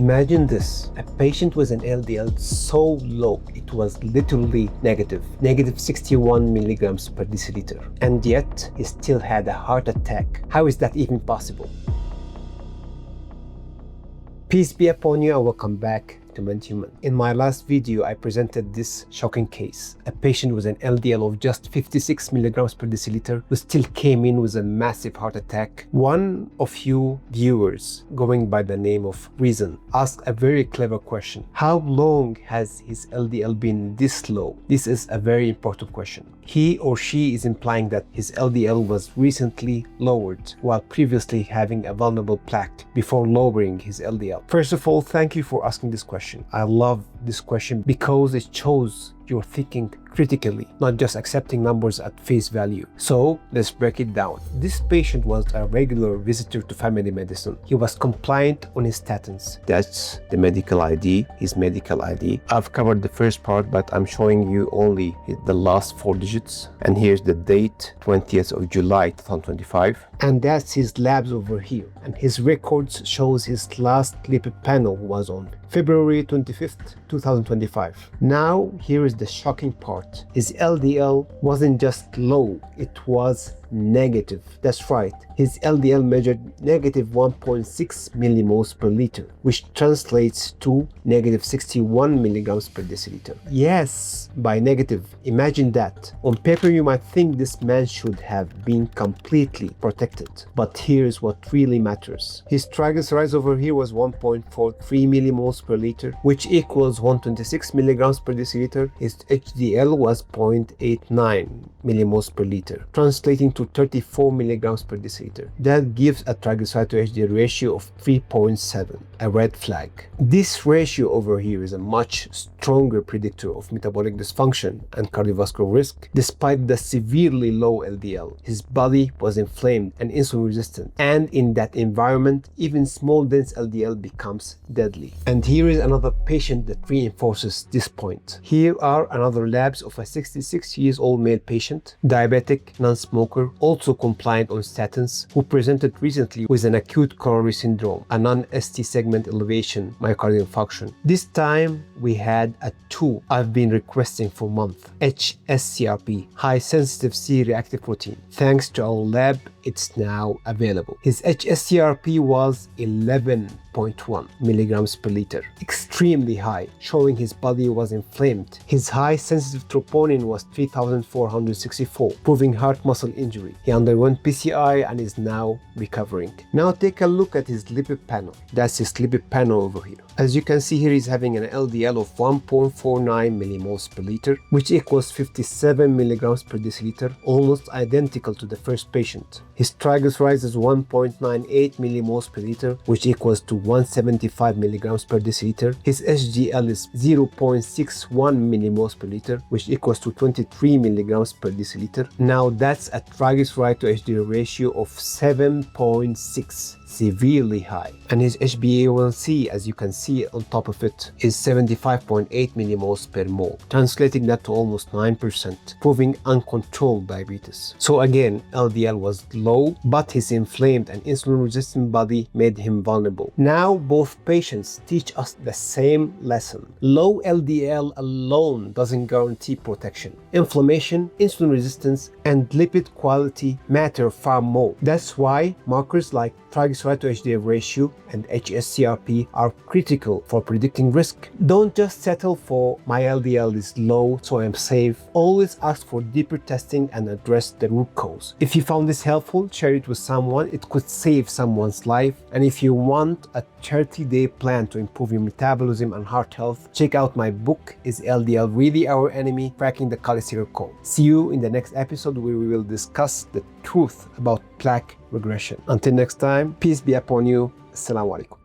Imagine this, a patient with an LDL so low, it was literally negative 61 milligrams per deciliter. And yet, he still had a heart attack. How is that even possible? Peace be upon you and welcome back to MenHuman. In my last video, I presented this shocking case. A patient with an LDL of just 56 milligrams per deciliter who still came in with a massive heart attack. One of you viewers, going by the name of Reason, asked a very clever question. How long has his LDL been this low? This is a very important question. He or she is implying that his LDL was recently lowered while previously having a vulnerable plaque before lowering his LDL. First of all, thank you for asking this question. I love this question because it shows you're thinking critically, not just accepting numbers at face value. So let's break it down. This patient was a regular visitor to family medicine. He was compliant on his statins. That's the medical ID, his medical ID. I've covered the first part, but I'm showing you only the last 4 digits. And here's the date, 20th of July 2025. And that's his labs over here. And his records shows his last lipid panel was on February 25th, 2025. Now, here is the shocking part. His LDL wasn't just low, it was negative. That's right. His LDL measured negative 1.6 millimoles per liter, which translates to negative 61 milligrams per deciliter. Yes, by negative. Imagine that. On paper, you might think this man should have been completely protected. But here's what really matters. His triglycerides over here was 1.43 millimoles per liter, which equals 126 milligrams per deciliter. His HDL was 0.89 millimoles per liter, translating to 34 milligrams per deciliter. That gives a triglyceride to HDL ratio of 3.7, a red flag. This ratio over here is a much stronger predictor of metabolic dysfunction and cardiovascular risk. Despite the severely low LDL, his body was inflamed and insulin resistant, and in that environment, even small dense LDL becomes deadly. And here is another patient that reinforces this point. Here are another labs of a 66 years old male patient, diabetic, non-smoker, also compliant on statins, who presented recently with an acute coronary syndrome, a non-ST segment elevation myocardial infarction. This time we had a 2 I've been requesting for months, hs-CRP, high sensitive C-reactive protein. Thanks to our lab, it's now available. His hs-CRP was 11.1 milligrams per liter, extremely high, showing his body was inflamed. His high sensitive troponin was 3464, proving heart muscle injury. He underwent PCI and is now recovering. Now take a look at his lipid panel. That's his lipid panel over here. As you can see here, he's having an LDL of 1.49 millimoles per liter, which equals 57 milligrams per deciliter, almost identical to the first patient. His triglycerides is 1.98 millimoles per liter, which equals to 175 milligrams per deciliter. His HDL is 0.61 millimoles per liter, which equals to 23 milligrams per deciliter. Now that's a triglyceride to HDL ratio of 7.6, severely high. And his HbA1c, as you can see on top of it, is 75.8 millimoles per mole, translating that to almost 9%, proving uncontrolled diabetes. So again, LDL was low, but his inflamed and insulin-resistant body made him vulnerable. Now both patients teach us the same lesson. Low LDL alone doesn't guarantee protection. Inflammation, insulin resistance, and lipid quality matter far more. That's why markers like triglyceride to HDL ratio and hs-CRP are critical for predicting risk. Don't just settle for my LDL is low, so I'm safe. Always ask for deeper testing and address the root cause. If you found this helpful, share it with someone. It could save someone's life. And if you want a 30-day plan to improve your metabolism and heart health, check out my book, Is LDL Really Our Enemy? Cracking the Cholesterol Code. See you in the next episode where we will discuss the truth about plaque regression. Until next time, peace be upon you. Assalamu alaikum.